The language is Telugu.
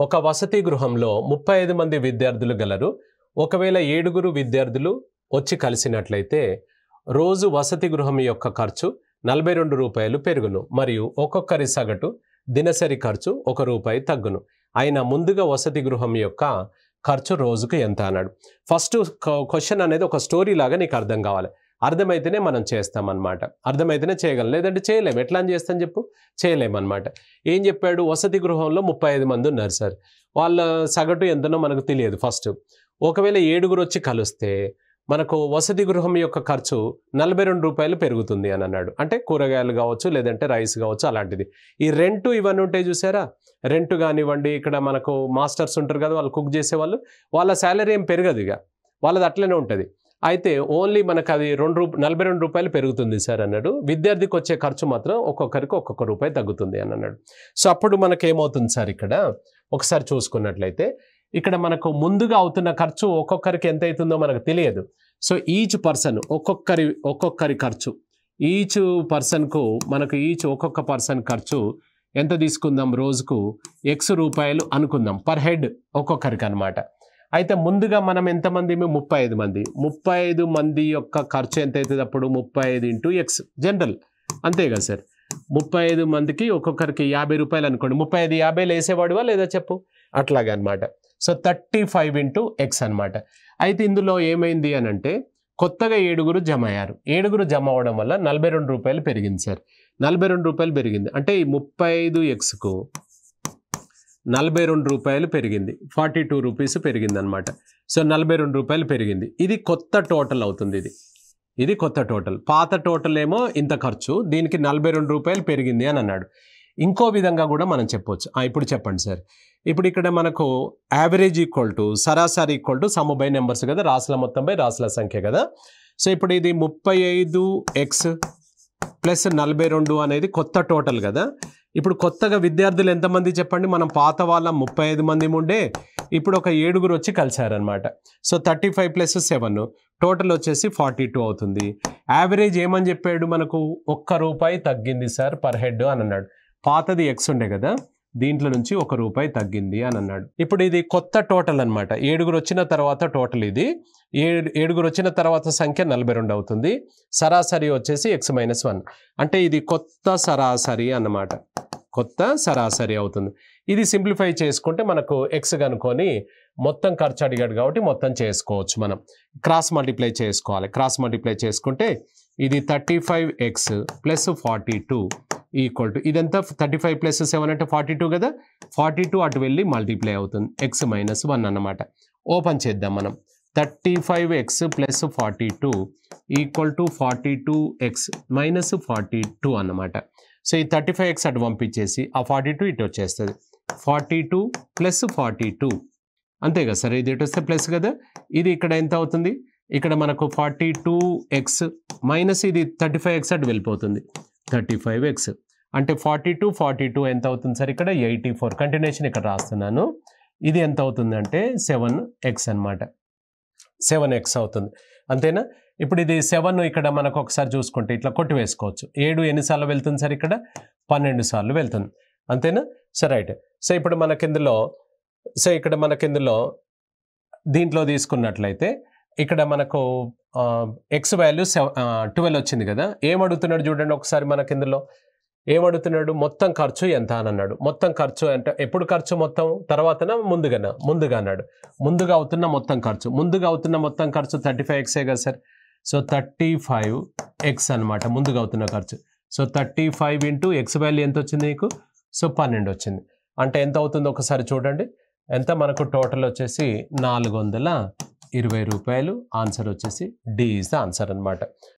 ఒక వసతి గృహంలో 35 మంది విద్యార్థులు గలరు. ఒకవేళ 7 విద్యార్థులు వచ్చి కలిసినట్లయితే రోజు వసతి గృహం యొక్క ఖర్చు ₹42 పెరుగును మరియు ఒక్కొక్కరి సగటు దినసరి ఖర్చు ₹1 తగ్గును. అయినా ముందుగా వసతి గృహం యొక్క ఖర్చు రోజుకు ఎంత అన్నాడు. ఫస్ట్ క్వశ్చన్ అనేది ఒక స్టోరీ లాగా నీకు అర్థం కావాలి. అర్థమైతేనే మనం చేస్తామన్నమాట. అర్థమైతేనే చేయగలం, లేదంటే చేయలేము. ఎట్లా అని చేస్తాను చెప్పు, చేయలేమన్నమాట. ఏం చెప్పాడు, వసతి గృహంలో 35 మంది ఉన్నారు సార్. వాళ్ళ సగటు ఎంతనో మనకు తెలియదు ఫస్ట్. ఒకవేళ 7 వచ్చి కలిస్తే మనకు వసతి గృహం యొక్క ఖర్చు ₹42 పెరుగుతుంది అని అన్నాడు. అంటే కూరగాయలు కావచ్చు, లేదంటే రైస్ కావచ్చు, అలాంటిది. ఈ రెంటు ఇవన్నీ ఉంటాయి చూసారా, రెంటు కానివ్వండి, ఇక్కడ మనకు మాస్టర్స్ ఉంటారు కదా, వాళ్ళు కుక్ చేసేవాళ్ళు, వాళ్ళ శాలరీ ఏం పెరగదు, ఇక వాళ్ళది అట్లనే ఉంటుంది. అయితే ఓన్లీ మనకు అది ₹42 పెరుగుతుంది సార్ అన్నాడు. విద్యార్థికి వచ్చే ఖర్చు మాత్రం ఒక్కొక్కరికి ఒక్కొక్క రూపాయి తగ్గుతుంది అని అన్నాడు. సో అప్పుడు మనకేమవుతుంది సార్, ఇక్కడ ఒకసారి చూసుకున్నట్లయితే ఇక్కడ మనకు ముందుగా అవుతున్న ఖర్చు ఒక్కొక్కరికి ఎంత అవుతుందో మనకు తెలియదు. సో ఈచ్ పర్సన్ ఒక్కొక్కరి ఖర్చు, ఈచ్ పర్సన్కు మనకు ఒక్కొక్క పర్సన్ ఖర్చు ఎంత తీసుకుందాం, రోజుకు X రూపాయలు అనుకుందాం పర్ హెడ్ ఒక్కొక్కరికి అనమాట. అయితే ముందుగా మనం ఎంతమంది, 35 మంది. 35 మంది యొక్క ఖర్చు ఎంత అవుతుంది అప్పుడు, 35 ఇంటూ X జనరల్, అంతే కదా సార్. 35 మందికి ఒక్కొక్కరికి ₹50 అనుకోండి. 35 50 వేసేవాడువా లేదా చెప్పు, అట్లాగా అనమాట. సో 35 ఇంటూ X అనమాట. అయితే ఇందులో ఏమైంది అని అంటే కొత్తగా 7 జమ అయ్యారు. 7 జమ అవ్వడం వల్ల ₹42 పెరిగింది సార్. ₹42 పెరిగింది అంటే ఈ 35Xకు ₹42 పెరిగింది, ₹42 పెరిగింది అనమాట. సో ₹42 పెరిగింది. ఇది కొత్త టోటల్ అవుతుంది. ఇది కొత్త టోటల్. పాత టోటల్ ఏమో ఇంత ఖర్చు, దీనికి ₹42 పెరిగింది అని అన్నాడు. ఇంకో విధంగా కూడా మనం చెప్పొచ్చు. ఇప్పుడు చెప్పండి సార్. ఇప్పుడు ఇక్కడ మనకు యావరేజ్ ఈక్వల్ టు సరాసరి equal to sum by numbers కదా, రాసుల మొత్తం బై రాసుల సంఖ్య కదా. సో ఇప్పుడు ఇది 35X ప్లస్ 42 అనేది కొత్త టోటల్ కదా. ఇప్పుడు కొత్తగా విద్యార్థులు ఎంతమంది చెప్పండి, మనం పాత వాళ్ళ 35 మంది ఉండే, ఇప్పుడు ఒక 7 వచ్చి కలిశారనమాట. సో 35 ప్లస్ 7 టోటల్ వచ్చేసి 42 అవుతుంది. యావరేజ్ ఏమని చెప్పాడు, మనకు ₹1 తగ్గింది సార్ పర్ హెడ్ అని అన్నాడు. పాతది X ఉండే కదా, దీంట్లో నుంచి ₹1 తగ్గింది అని అన్నాడు. ఇప్పుడు ఇది కొత్త టోటల్ అనమాట. 7 వచ్చిన తర్వాత టోటల్ ఇది 7 వచ్చిన తర్వాత సంఖ్య 42 అవుతుంది. సరాసరి వచ్చేసి X-1 అంటే ఇది కొత్త సరాసరి అన్నమాట. కొత్త సరాసరి అవుతుంది. ఇది సింప్లిఫై చేసుకుంటే మనకు X కనుకొని మొత్తం ఖర్చు అడిగాడు కాబట్టి మొత్తం చేసుకోవచ్చు. మనం క్రాస్ మల్టిప్లై చేసుకోవాలి. క్రాస్ మల్టిప్లై చేసుకుంటే ఇది 35X ప్లస్ 42 ఈక్వల్ టు ఇదంతా 35 ప్లస్ 7 అంటే 42 కదా, 42 అటు వెళ్ళి మల్టిప్లై అవుతుంది, X-1 అన్నమాట. ఓపెన్ చేద్దాం మనం. 35X plus 42 equal to 42X minus 42 అన్నమాట. సో ఈ 35X అటు పంపించేసి ఆ 42 ఇటు వచ్చేస్తుంది. 42 ప్లస్ 42 అంతే కదా సార్, ఇది ఇటు వస్తే ప్లస్ కదా, ఇది ఇక్కడ ఎంత అవుతుంది, ఇక్కడ మనకు 42X మైనస్ ఇది 35X అటు వెళ్ళిపోతుంది, 35X అంటే 42 ఎంత అవుతుంది సార్, ఇక్కడ 84. కంటిన్యూషన్ ఇక్కడ రాస్తున్నాను. ఇది ఎంత అవుతుంది అంటే 7X అనమాట. 7X అవుతుంది, అంతేనా. ఇప్పుడు ఇది 7 ఇక్కడ మనకు ఒకసారి చూసుకుంటే ఇట్లా కొట్టి వేసుకోవచ్చు. 7 ఎన్నిసార్లు వెళ్తుంది సార్, ఇక్కడ 12 సార్లు వెళ్తుంది, అంతేనా. So right. సో ఇప్పుడు ఇక్కడ మనకిందులో దీంట్లో తీసుకున్నట్లయితే ఇక్కడ మనకు X వాల్యూ 12 వచ్చింది కదా. ఏమడుగుతున్నాడు చూడండి ఒకసారి, మనకిందులో ఏమడుగుతున్నాడు, మొత్తం ఖర్చు ఎంత అని అన్నాడు. మొత్తం ఖర్చు అంటే ఎప్పుడు ఖర్చు మొత్తం, తర్వాతనా ముందుగా అన్నాడు. ముందుగా అవుతున్న మొత్తం ఖర్చు 35X కదా సార్. సో 35X అనమాట ముందుగా అవుతున్న ఖర్చు. సో 35 ఇంటూ X వాల్యూ ఎంత వచ్చింది నీకు, సో 12 వచ్చింది. అంటే ఎంత అవుతుందో ఒకసారి చూడండి, ఎంత మనకు టోటల్ వచ్చేసి ₹420. ఆన్సర్ వచ్చేసి డి ఈజ్ ద ఆన్సర్ అనమాట.